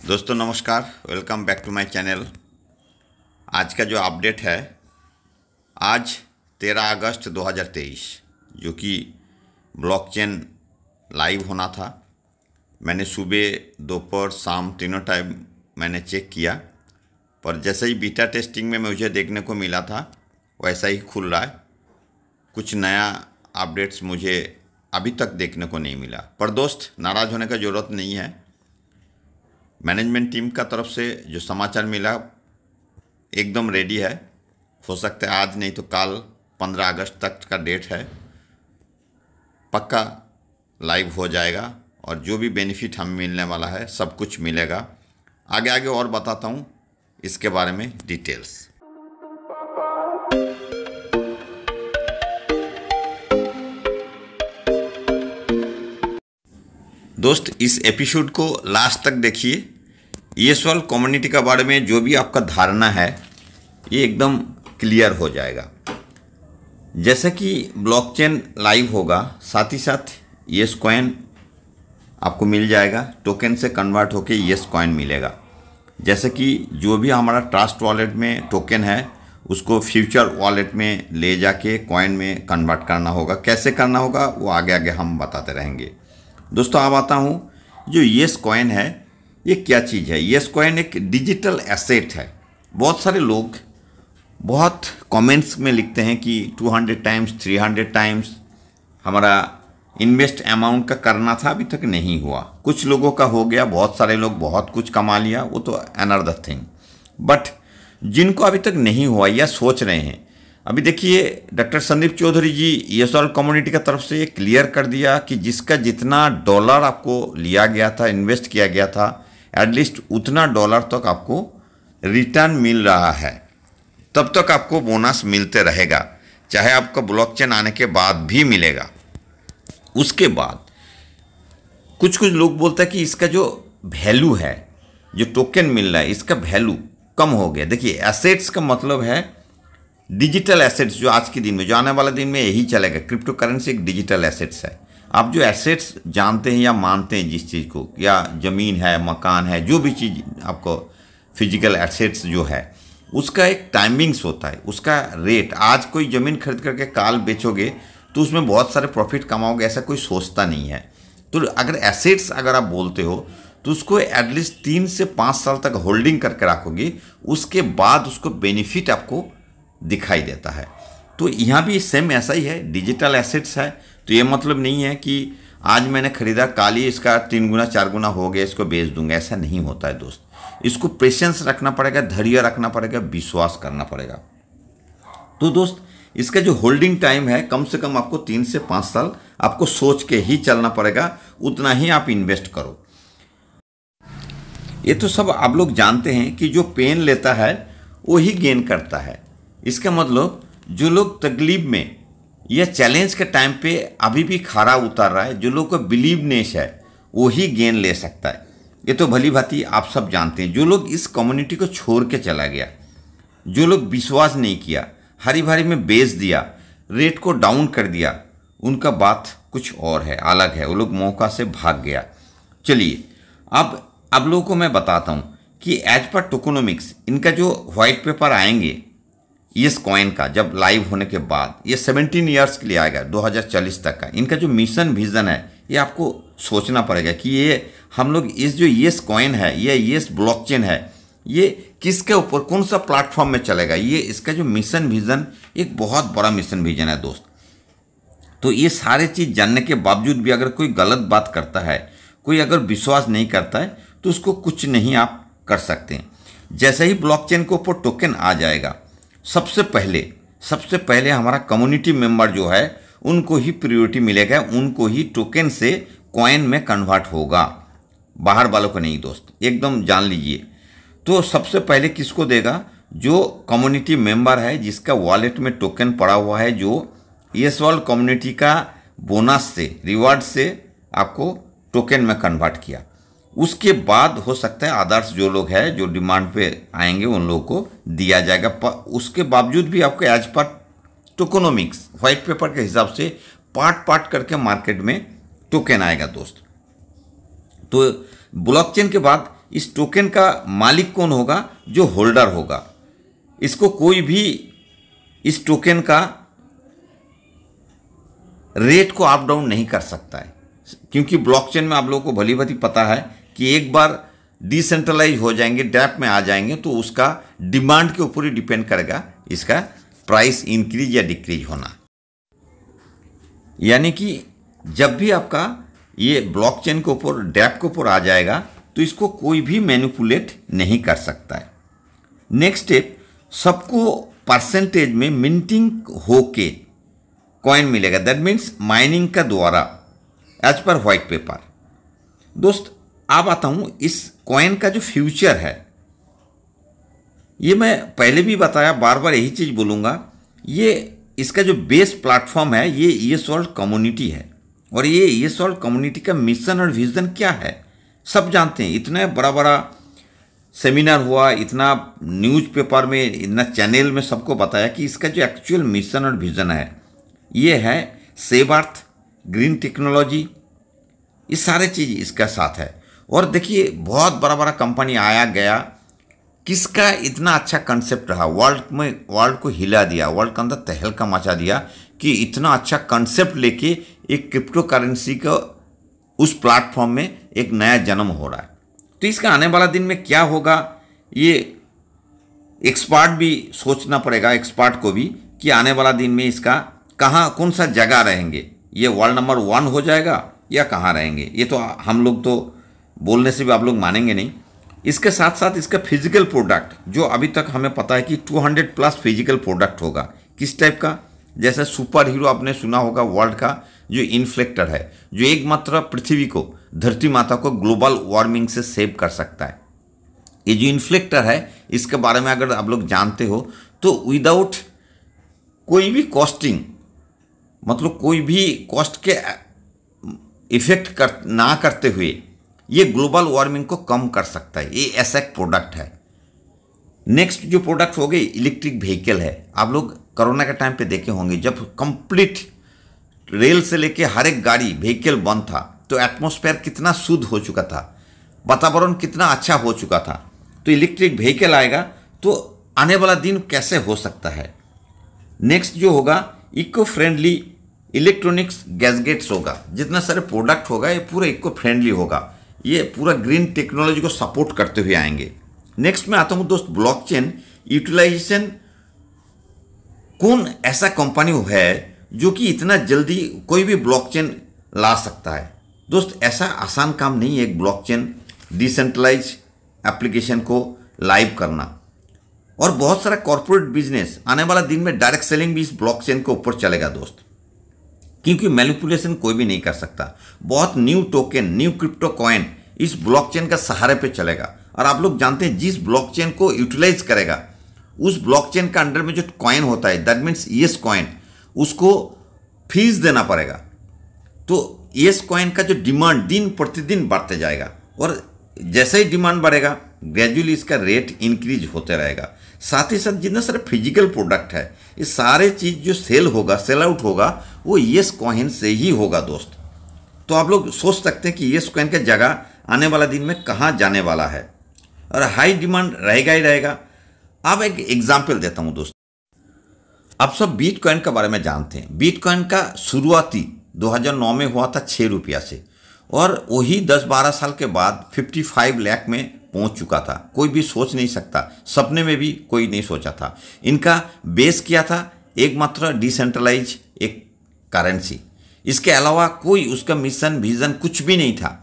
दोस्तों नमस्कार, welcome back to my channel. आज का जो अपडेट है, आज 13 अगस्त 2023 जो कि ब्लॉकचेन लाइव होना था। मैंने सुबह, दोपहर, शाम तीनों टाइम मैंने चेक किया, पर जैसे ही बीटा टेस्टिंग में मुझे देखने को मिला था वैसा ही खुल रहा है। कुछ नया अपडेट्स मुझे अभी तक देखने को नहीं मिला। पर दोस्त, नाराज़ होने का ज़रूरत नहीं है। मैनेजमेंट टीम का तरफ से जो समाचार मिला एकदम रेडी है। हो सकता है आज नहीं तो कल 15 अगस्त तक का डेट है, पक्का लाइव हो जाएगा और जो भी बेनिफिट हमें मिलने वाला है सब कुछ मिलेगा। आगे आगे और बताता हूँ इसके बारे में डिटेल्स। दोस्त, इस एपिसोड को लास्ट तक देखिए। ESOL कम्युनिटी के बारे में जो भी आपका धारणा है ये एकदम क्लियर हो जाएगा। जैसे कि ब्लॉकचेन लाइव होगा, साथ ही साथ येस कॉइन आपको मिल जाएगा, टोकन से कन्वर्ट होके येस कॉइन मिलेगा। जैसे कि जो भी हमारा ट्रस्ट वॉलेट में टोकन है उसको फ्यूचर वॉलेट में ले जाके कॉइन में कन्वर्ट करना होगा। कैसे करना होगा वो आगे आगे हम बताते रहेंगे। दोस्तों, अब आता हूँ जो येस कॉइन है ये क्या चीज़ है। येस कॉइन एक डिजिटल एसेट है। बहुत सारे लोग बहुत कमेंट्स में लिखते हैं कि 200 टाइम्स 300 टाइम्स हमारा इन्वेस्ट अमाउंट का करना था, अभी तक नहीं हुआ। कुछ लोगों का हो गया, बहुत सारे लोग बहुत कुछ कमा लिया, वो तो अनदर थिंग। बट जिनको अभी तक नहीं हुआ या सोच रहे हैं, अभी देखिए डॉक्टर संदीप चौधरी जी ESOL कम्युनिटी की तरफ से क्लियर कर दिया कि जिसका जितना डॉलर आपको लिया गया था, इन्वेस्ट किया गया था, एटलीस्ट उतना डॉलर तक आपको रिटर्न मिल रहा है। तब तक आपको बोनस मिलते रहेगा, चाहे आपका ब्लॉकचेन आने के बाद भी मिलेगा। उसके बाद कुछ लोग बोलते हैं कि इसका जो वैल्यू है, जो टोकन मिल रहा है, इसका वैल्यू कम हो गया। देखिए, एसेट्स का मतलब है डिजिटल एसेट्स। जो आज के दिन में, जो आने वाले दिन में यही चलेगा। क्रिप्टो करेंसी एक डिजिटल एसेट्स है। आप जो एसेट्स जानते हैं या मानते हैं जिस चीज़ को, या ज़मीन है, मकान है, जो भी चीज़ आपको फिजिकल एसेट्स जो है उसका एक टाइमिंग्स होता है, उसका रेट। आज कोई ज़मीन खरीद करके काल बेचोगे तो उसमें बहुत सारे प्रॉफिट कमाओगे, ऐसा कोई सोचता नहीं है। तो अगर एसेट्स अगर आप बोलते हो तो उसको एटलीस्ट 3 से 5 साल तक होल्डिंग करके रखोगे, उसके बाद उसको बेनिफिट आपको दिखाई देता है। तो यहाँ भी सेम ऐसा ही है, डिजिटल एसेट्स है। तो ये मतलब नहीं है कि आज मैंने खरीदा, काल ही इसका 3 गुना 4 गुना हो गया, इसको बेच दूंगा। ऐसा नहीं होता है दोस्त। इसको पेशेंस रखना पड़ेगा, धैर्य रखना पड़ेगा, विश्वास करना पड़ेगा। तो दोस्त, इसका जो होल्डिंग टाइम है कम से कम आपको 3 से 5 साल आपको सोच के ही चलना पड़ेगा, उतना ही आप इन्वेस्ट करो। ये तो सब आप लोग जानते हैं कि जो पेन लेता है वो ही गेन करता है। इसका मतलब जो लोग तकलीफ में या चैलेंज के टाइम पे अभी भी खरा उतर रहा है, जो लोग का बिलीवनेस है, वो ही गेन ले सकता है। ये तो भली भांति आप सब जानते हैं। जो लोग इस कम्युनिटी को छोड़ के चला गया, जो लोग विश्वास नहीं किया, हरी भरी में बेच दिया, रेट को डाउन कर दिया, उनका बात कुछ और है, अलग है। वो लोग मौका से भाग गया। चलिए, अब लोगों को मैं बताता हूँ कि एज पर टोकोनोमिक्स इनका जो व्हाइट पेपर आएंगे येस कॉइन का, जब लाइव होने के बाद, ये 17 ईयर्स के लिए आएगा, 2040 तक का। इनका जो मिशन विजन है ये आपको सोचना पड़ेगा कि ये हम लोग इस जो येस कॉइन है, ये येस ब्लॉकचेन है, ये किसके ऊपर, कौन सा प्लेटफॉर्म में चलेगा। ये इसका जो मिशन विजन एक बहुत बड़ा मिशन विजन है दोस्त। तो ये सारे चीज़ जानने के बावजूद भी अगर कोई गलत बात करता है, कोई अगर विश्वास नहीं करता है, तो उसको कुछ नहीं आप कर सकते। जैसे ही ब्लॉकचेन के ऊपर टोकन आ जाएगा, सबसे पहले हमारा कम्युनिटी मेंबर जो है उनको ही प्रायोरिटी मिलेगा, उनको ही टोकन से कॉइन में कन्वर्ट होगा, बाहर वालों को नहीं दोस्त, एकदम जान लीजिए। तो सबसे पहले किसको देगा? जो कम्युनिटी मेंबर है, जिसका वॉलेट में टोकन पड़ा हुआ है, जो ESOL कम्युनिटी का बोनस से, रिवार्ड से आपको टोकन में कन्वर्ट किया। उसके बाद हो सकता है अदर्स जो लोग हैं जो डिमांड पे आएंगे उन लोगों को दिया जाएगा। उसके बावजूद भी आपको एज पर टोकोनोमिक्स व्हाइट पेपर के हिसाब से पार्ट करके मार्केट में टोकन आएगा दोस्त। तो ब्लॉकचेन के बाद इस टोकन का मालिक कौन होगा? जो होल्डर होगा। इसको कोई भी इस टोकन का रेट को अप डाउन नहीं कर सकता है, क्योंकि ब्लॉकचेन में आप लोगों को भली भांति पता है कि एक बार डिसेंट्रलाइज हो जाएंगे, डैप में आ जाएंगे, तो उसका डिमांड के ऊपर ही डिपेंड करेगा इसका प्राइस इंक्रीज या डिक्रीज होना। यानी कि जब भी आपका ये ब्लॉकचेन के ऊपर, डैप के ऊपर आ जाएगा, तो इसको कोई भी मैनिपुलेट नहीं कर सकता है। नेक्स्ट स्टेप, सबको परसेंटेज में मिंटिंग होके कॉइन मिलेगा। दैट मीन्स माइनिंग का द्वारा, एज पर व्हाइट पेपर। दोस्त अब आता हूं इस कॉइन का जो फ्यूचर है, ये मैं पहले भी बताया, बार बार यही चीज बोलूंगा। ये इसका जो बेस प्लेटफॉर्म है ये ESWorld कम्युनिटी है, और ये ESWorld कम्युनिटी का मिशन और विजन क्या है सब जानते हैं। इतना बड़ा बड़ा सेमिनार हुआ, इतना न्यूज़पेपर में, इतना चैनल में सबको बताया कि इसका जो एक्चुअल मिशन और विजन है ये है सेव अर्थ, ग्रीन टेक्नोलॉजी, ये सारे चीज़ इसका साथ है। और देखिए बहुत बड़ा बड़ा कंपनी आया गया, किसका इतना अच्छा कंसेप्ट रहा, वर्ल्ड को हिला दिया, वर्ल्ड के अंदर तहलका मचा दिया कि इतना अच्छा कंसेप्ट लेके एक क्रिप्टो करेंसी का उस प्लेटफॉर्म में एक नया जन्म हो रहा है। तो इसका आने वाला दिन में क्या होगा, ये एक्सपर्ट भी सोचना पड़ेगा, एक्सपर्ट को भी, कि आने वाला दिन में इसका कहाँ, कौन सा जगह रहेंगे, ये वर्ल्ड नंबर 1 हो जाएगा या कहाँ रहेंगे। ये तो हम लोग तो बोलने से भी आप लोग मानेंगे नहीं। इसके साथ साथ इसका फिजिकल प्रोडक्ट, जो अभी तक हमें पता है कि 200+ फिजिकल प्रोडक्ट होगा। किस टाइप का? जैसे सुपर हीरो आपने सुना होगा वर्ल्ड का, जो इन्फ्लेक्टर है, जो एकमात्र पृथ्वी को, धरती माता को ग्लोबल वार्मिंग से सेव कर सकता है। ये जो इन्फ्लेक्टर है, इसके बारे में अगर आप लोग जानते हो तो विदाउट कोई भी कॉस्टिंग, मतलब कोई भी कॉस्ट के इफेक्ट ना करते हुए ये ग्लोबल वार्मिंग को कम कर सकता है। ये ऐसा एक प्रोडक्ट है। नेक्स्ट जो प्रोडक्ट हो गई इलेक्ट्रिक व्हीकल है। आप लोग कोरोना के टाइम पे देखे होंगे, जब कंप्लीट रेल से लेके हर एक गाड़ी व्हीकल बंद था, तो एटमॉस्फेयर कितना शुद्ध हो चुका था, वातावरण कितना अच्छा हो चुका था। तो इलेक्ट्रिक व्हीकल आएगा तो आने वाला दिन कैसे हो सकता है। नेक्स्ट जो होगा इको फ्रेंडली इलेक्ट्रॉनिक्स गैजेट्स होगा। जितना सारे प्रोडक्ट होगा ये पूरा इको फ्रेंडली होगा, ये पूरा ग्रीन टेक्नोलॉजी को सपोर्ट करते हुए आएंगे। नेक्स्ट में आता हूं दोस्त, ब्लॉकचेन यूटिलाइजेशन। कौन ऐसा कंपनी है जो कि इतना जल्दी कोई भी ब्लॉकचेन ला सकता है? दोस्त ऐसा आसान काम नहीं है एक ब्लॉकचेन डिसेंट्रलाइज एप्लीकेशन को लाइव करना। और बहुत सारा कॉर्पोरेट बिजनेस आने वाला दिन में डायरेक्ट सेलिंग भी इस ब्लॉकचेन के ऊपर चलेगा दोस्त, क्योंकि मैनिपुलेशन कोई भी नहीं कर सकता। बहुत new token, new crypto coin इस ब्लॉकचेन का सहारे पे चलेगा। और आप लोग जानते हैं जिस ब्लॉकचेन को यूटिलाइज करेगा, उस ब्लॉकचेन का अंडर में जो कॉइन होता है, दैट मीन्स येस कॉइन, उसको फीस देना पड़ेगा। तो येस कॉइन का जो डिमांड दिन प्रतिदिन बढ़ते जाएगा, और जैसे ही डिमांड बढ़ेगा ग्रेजुअली इसका रेट इंक्रीज होते रहेगा। साथ ही साथ जितने सारे फिजिकल प्रोडक्ट है, ये सारे चीज़ जो सेल होगा, सेल आउट होगा, वो येस कॉइन से ही होगा दोस्त। तो आप लोग सोच सकते हैं कि येस कॉइन का जगह आने वाला दिन में कहाँ जाने वाला है, और हाई डिमांड रहेगा ही रहेगा। अब एक एग्जाम्पल देता हूँ दोस्त। आप सब बिटकॉइन के बारे में जानते हैं। बिटकॉइन का शुरुआती 2009 में हुआ था 6 रुपया से, और वही 10-12 साल के बाद 55 लाख में पहुंच चुका था। कोई भी सोच नहीं सकता, सपने में भी कोई नहीं सोचा था। इनका बेस किया था एकमात्र डिसेंट्रलाइज एक करेंसी, इसके अलावा कोई उसका मिशन विजन कुछ भी नहीं था।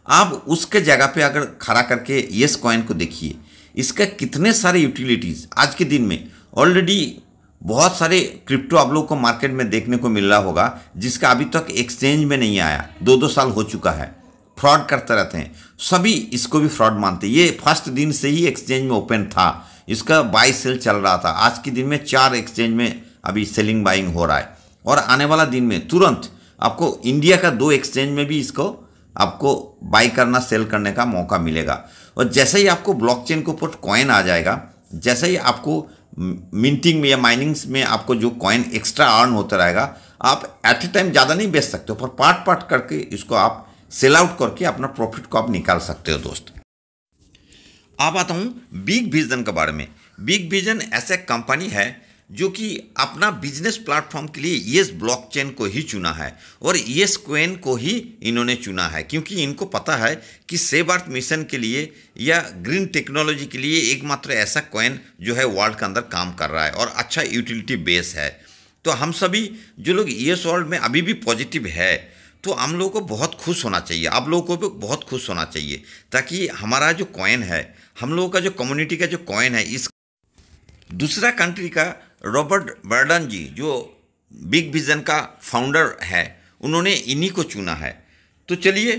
अब उसके जगह पे अगर खड़ा करके येस कॉइन को देखिए, इसका कितने सारे यूटिलिटीज़ आज के दिन में। ऑलरेडी बहुत सारे क्रिप्टो आप लोगों को मार्केट में देखने को मिल रहा होगा, जिसका अभी तक एक्सचेंज में नहीं आया, 2-2 साल हो चुका है। फ्रॉड करते रहते हैं, सभी इसको भी फ्रॉड मानते हैं। ये फर्स्ट दिन से ही एक्सचेंज में ओपन था, इसका बाई सेल चल रहा था। आज के दिन में 4 एक्सचेंज में अभी सेलिंग बाइंग हो रहा है, और आने वाला दिन में तुरंत आपको इंडिया का 2 एक्सचेंज में भी इसको आपको बाई करना, सेल करने का मौका मिलेगा। और जैसे ही आपको ब्लॉकचेन के ऊपर कॉइन आ जाएगा, जैसे ही आपको मिंटिंग में या माइनिंग्स में आपको जो कॉइन एक्स्ट्रा अर्न होता रहेगा, आप एट ए टाइम ज़्यादा नहीं बेच सकते हो, पर पार्ट करके इसको आप सेल आउट करके अपना प्रॉफिट को आप निकाल सकते हो दोस्त। अब आता हूँ बिग विजन के बारे में। बिग विजन ऐसा कंपनी है जो कि अपना बिजनेस प्लेटफॉर्म के लिए येस ब्लॉकचेन को ही चुना है और येस कॉइन को ही इन्होंने चुना है, क्योंकि इनको पता है कि सेव अर्थ मिशन के लिए या ग्रीन टेक्नोलॉजी के लिए एकमात्र ऐसा कॉइन जो है वर्ल्ड के अंदर काम कर रहा है और अच्छा यूटिलिटी बेस है। तो हम सभी जो लोग येस वर्ल्ड में अभी भी पॉजिटिव है, तो हम लोगों को बहुत खुश होना चाहिए, आप लोगों को भी बहुत खुश होना चाहिए, ताकि हमारा जो कॉइन है, हम लोगों का जो कम्युनिटी का जो कॉइन है, इस दूसरा कंट्री का रॉबर्ट बर्डन जी जो बिग विजन का फाउंडर है, उन्होंने इन्हीं को चुना है। तो चलिए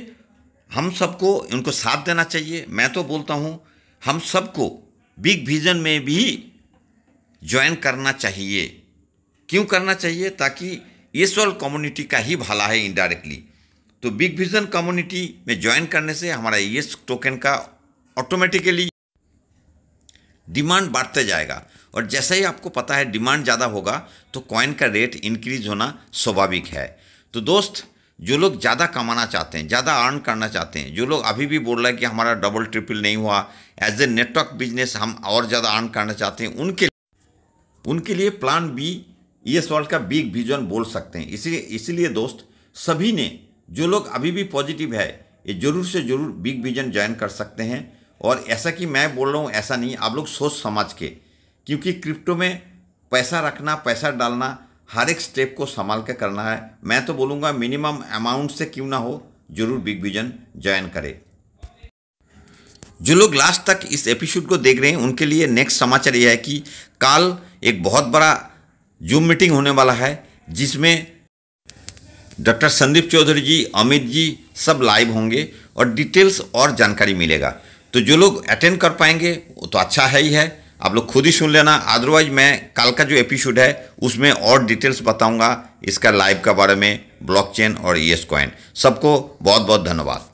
हम सबको उनको साथ देना चाहिए। मैं तो बोलता हूँ हम सबको बिग विजन में भी ज्वाइन करना चाहिए। क्यों करना चाहिए? ताकि येस वर्ल्ड कम्युनिटी का ही भला है इनडायरेक्टली। तो बिग विजन कम्युनिटी में ज्वाइन करने से हमारा येस टोकन का ऑटोमेटिकली डिमांड बढ़ते जाएगा और जैसे ही आपको पता है डिमांड ज़्यादा होगा तो कॉइन का रेट इंक्रीज होना स्वाभाविक है। तो दोस्त, जो लोग ज़्यादा कमाना चाहते हैं, ज़्यादा अर्न करना चाहते हैं, जो लोग अभी भी बोल रहे हैं कि हमारा डबल ट्रिपल नहीं हुआ, एज ए नेटवर्क बिजनेस हम और ज़्यादा अर्न करना चाहते हैं, उनके लिए प्लान बी येस वर्ल्ड का बिग विजन बोल सकते हैं। इसीलिए दोस्त, सभी ने जो लोग अभी भी पॉजिटिव है, ये जरूर से ज़रूर बिग विजन ज्वाइन कर सकते हैं। और ऐसा कि मैं बोल रहा हूँ ऐसा नहीं, आप लोग सोच समझ के, क्योंकि क्रिप्टो में पैसा रखना, पैसा डालना, हर एक स्टेप को संभाल के करना है। मैं तो बोलूँगा मिनिमम अमाउंट से क्यों ना हो, जरूर बिग विजन ज्वाइन करें। जो लोग लास्ट तक इस एपिसोड को देख रहे हैं उनके लिए नेक्स्ट समाचार यह है कि कल एक बहुत बड़ा जूम मीटिंग होने वाला है, जिसमें डॉक्टर संदीप चौधरी जी, अमित जी सब लाइव होंगे और डिटेल्स और जानकारी मिलेगा। तो जो लोग अटेंड कर पाएंगे वो तो अच्छा है ही है, आप लोग खुद ही सुन लेना। अदरवाइज मैं कल का जो एपिसोड है उसमें और डिटेल्स बताऊंगा इसका लाइव के बारे में, ब्लॉकचेन और येस कॉइन। सबको बहुत बहुत धन्यवाद।